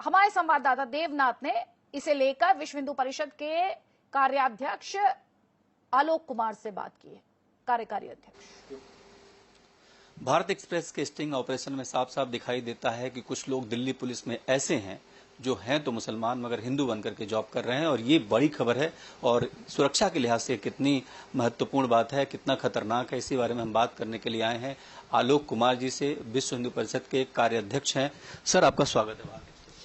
हमारे संवाददाता देवनाथ ने इसे लेकर विश्व हिंदू परिषद के कार्याध्यक्ष आलोक कुमार से बात की है। कार्यकारी अध्यक्ष। भारत एक्सप्रेस के स्टिंग ऑपरेशन में साफ साफ दिखाई देता है कि कुछ लोग दिल्ली पुलिस में ऐसे हैं जो हैं तो मुसलमान मगर हिंदू बनकर के जॉब कर रहे हैं, और ये बड़ी खबर है और सुरक्षा के लिहाज से कितनी महत्वपूर्ण बात है, कितना खतरनाक है, इसी बारे में हम बात करने के लिए आए हैं आलोक कुमार जी से। विश्व हिंदू परिषद के कार्याध्यक्ष हैं। सर, आपका स्वागत है।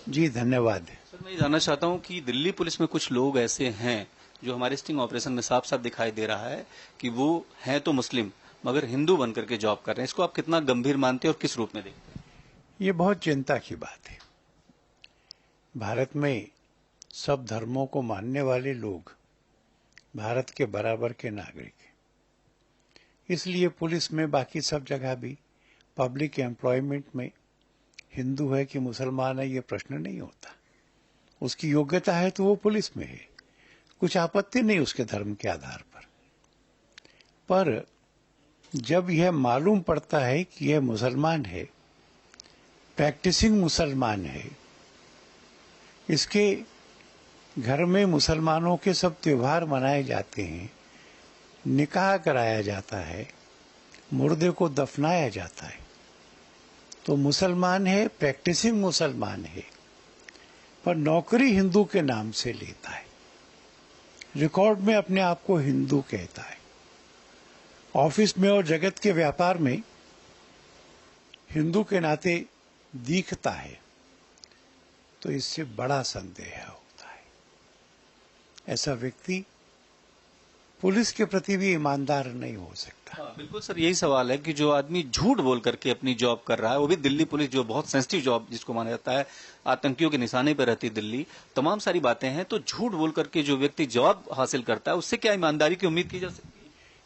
जी धन्यवाद। सर, मैं ये जानना चाहता हूँ कि दिल्ली पुलिस में कुछ लोग ऐसे हैं जो हमारे स्टिंग ऑपरेशन में साफ साफ दिखाई दे रहा है कि वो हैं तो मुस्लिम मगर हिंदू बनकर के जॉब कर रहे हैं। इसको आप कितना गंभीर मानते हैं और किस रूप में देखते हैं? ये बहुत चिंता की बात है। भारत में सब धर्मों को मानने वाले लोग भारत के बराबर के नागरिक हैं। इसलिए पुलिस में, बाकी सब जगह भी, पब्लिक एम्प्लॉयमेंट में हिंदू है कि मुसलमान है ये प्रश्न नहीं होता। उसकी योग्यता है तो वो पुलिस में है, कुछ आपत्ति नहीं उसके धर्म के आधार पर जब यह मालूम पड़ता है कि यह मुसलमान है, प्रैक्टिसिंग मुसलमान है, इसके घर में मुसलमानों के सब त्योहार मनाए जाते हैं, निकाह कराया जाता है, मुर्दे को दफनाया जाता है, तो मुसलमान है, प्रैक्टिसिंग मुसलमान है, पर नौकरी हिंदू के नाम से लेता है, रिकॉर्ड में अपने आप को हिंदू कहता है, ऑफिस में और जगत के व्यापार में हिंदू के नाते दिखता है, तो इससे बड़ा संदेह होता है। ऐसा व्यक्ति पुलिस के प्रति भी ईमानदार नहीं हो सकता। बिल्कुल सर, यही सवाल है कि जो आदमी झूठ बोल करके अपनी जॉब कर रहा है, वो भी दिल्ली पुलिस जो बहुत सेंसिटिव जॉब जिसको माना जाता है, आतंकियों के निशाने पर रहती दिल्ली, तमाम सारी बातें हैं, तो झूठ बोल करके जो व्यक्ति जॉब हासिल करता है उससे क्या ईमानदारी की उम्मीद की जा सकती है?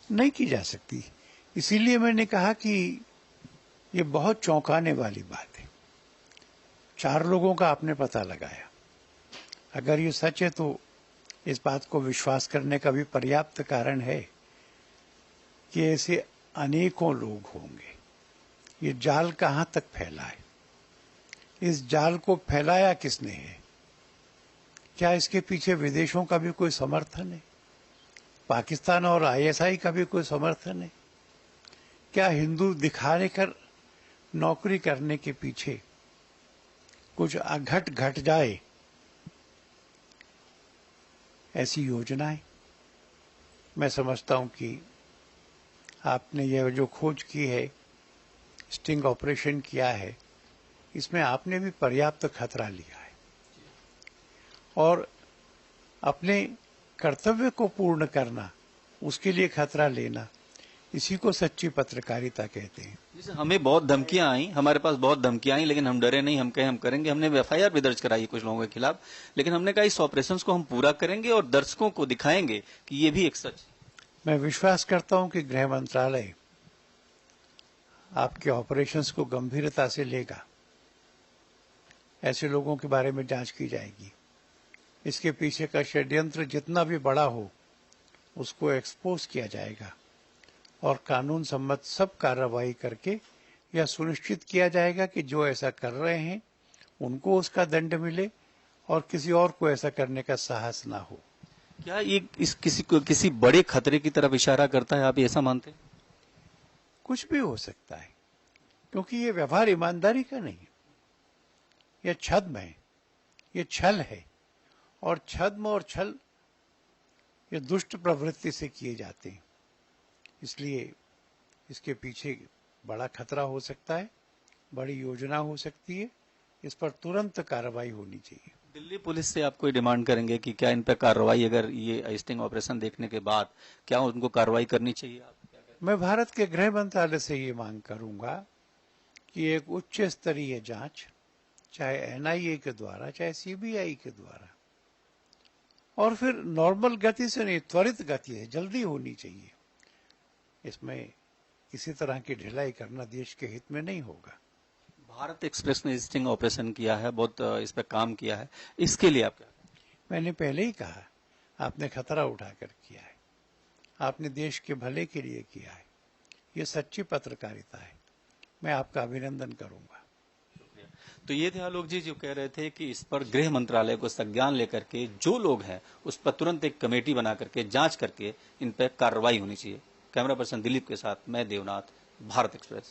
नहीं की जा सकती। इसीलिए मैंने कहा कि ये बहुत चौंकाने वाली बात है। 4 लोगों का आपने पता लगाया। अगर ये सच है तो इस बात को विश्वास करने का भी पर्याप्त कारण है कि ऐसे अनेकों लोग होंगे। ये जाल कहां तक फैला है? इस जाल को फैलाया किसने है? क्या इसके पीछे विदेशों का भी कोई समर्थन है? पाकिस्तान और आईएसआई का भी कोई समर्थन है? क्या हिंदू दिखाने कर नौकरी करने के पीछे कुछ घट जाए ऐसी योजनाएं? मैं समझता हूं कि आपने यह जो खोज की है, स्टिंग ऑपरेशन किया है, इसमें आपने भी पर्याप्त खतरा लिया है और अपने कर्तव्य को पूर्ण करना, उसके लिए खतरा लेना, इसी को सच्ची पत्रकारिता कहते हैं। जैसे हमें बहुत धमकियां आई, हमारे पास बहुत धमकियां आई, लेकिन हम डरे नहीं, हम कहे हम करेंगे। हमने एफआईआर भी दर्ज कराई कुछ लोगों के खिलाफ, लेकिन हमने कहा इस ऑपरेशन को हम पूरा करेंगे और दर्शकों को दिखाएंगे कि ये भी एक सच। मैं विश्वास करता हूं कि गृह मंत्रालय आपके ऑपरेशंस को गंभीरता से लेगा। ऐसे लोगों के बारे में जांच की जाएगी। इसके पीछे का षड्यंत्र जितना भी बड़ा हो उसको एक्सपोज किया जाएगा और कानून सम्मत सब कार्रवाई करके यह सुनिश्चित किया जाएगा कि जो ऐसा कर रहे हैं उनको उसका दंड मिले और किसी और को ऐसा करने का साहस ना हो। क्या ये किसी बड़े खतरे की तरफ इशारा करता है, आप ऐसा मानते हैं? कुछ भी हो सकता है, क्योंकि ये व्यवहार ईमानदारी का नहीं है, यह छद्म है, ये छल है, और छद्म और छल ये दुष्ट प्रवृत्ति से किए जाते हैं। इसलिए इसके पीछे बड़ा खतरा हो सकता है, बड़ी योजना हो सकती है, इस पर तुरंत कार्रवाई होनी चाहिए। दिल्ली पुलिस से आप कोई डिमांड करेंगे कि क्या इन पर कार्रवाई, अगर ये स्टिंग ऑपरेशन देखने के बाद क्या उनको कार्रवाई करनी चाहिए? आप क्या कहते हैं? मैं भारत के गृह मंत्रालय से ये मांग करूंगा कि एक उच्च स्तरीय जांच, चाहे एनआईए के द्वारा, चाहे सीबीआई के द्वारा, और फिर नॉर्मल गति से नहीं, त्वरित गति है, जल्दी होनी चाहिए। इसमें किसी तरह की ढिलाई करना देश के हित में नहीं होगा। भारत एक्सप्रेस ने स्टिंग ऑपरेशन किया है, बहुत इस पर काम किया है, इसके लिए आप क्या? मैंने पहले ही कहा, आपने खतरा उठाकर किया है, आपने देश के भले के लिए किया है, ये सच्ची पत्रकारिता है। मैं आपका अभिनंदन करूंगा। तो ये थे आलोक जी जो कह रहे थे कि इस पर गृह मंत्रालय को संज्ञान लेकर के जो लोग हैं उस पर तुरंत एक कमेटी बना करके जांच करके इन पर कार्रवाई होनी चाहिए। कैमरा पर्सन दिलीप के साथ मैं देवनाथ, भारत एक्सप्रेस।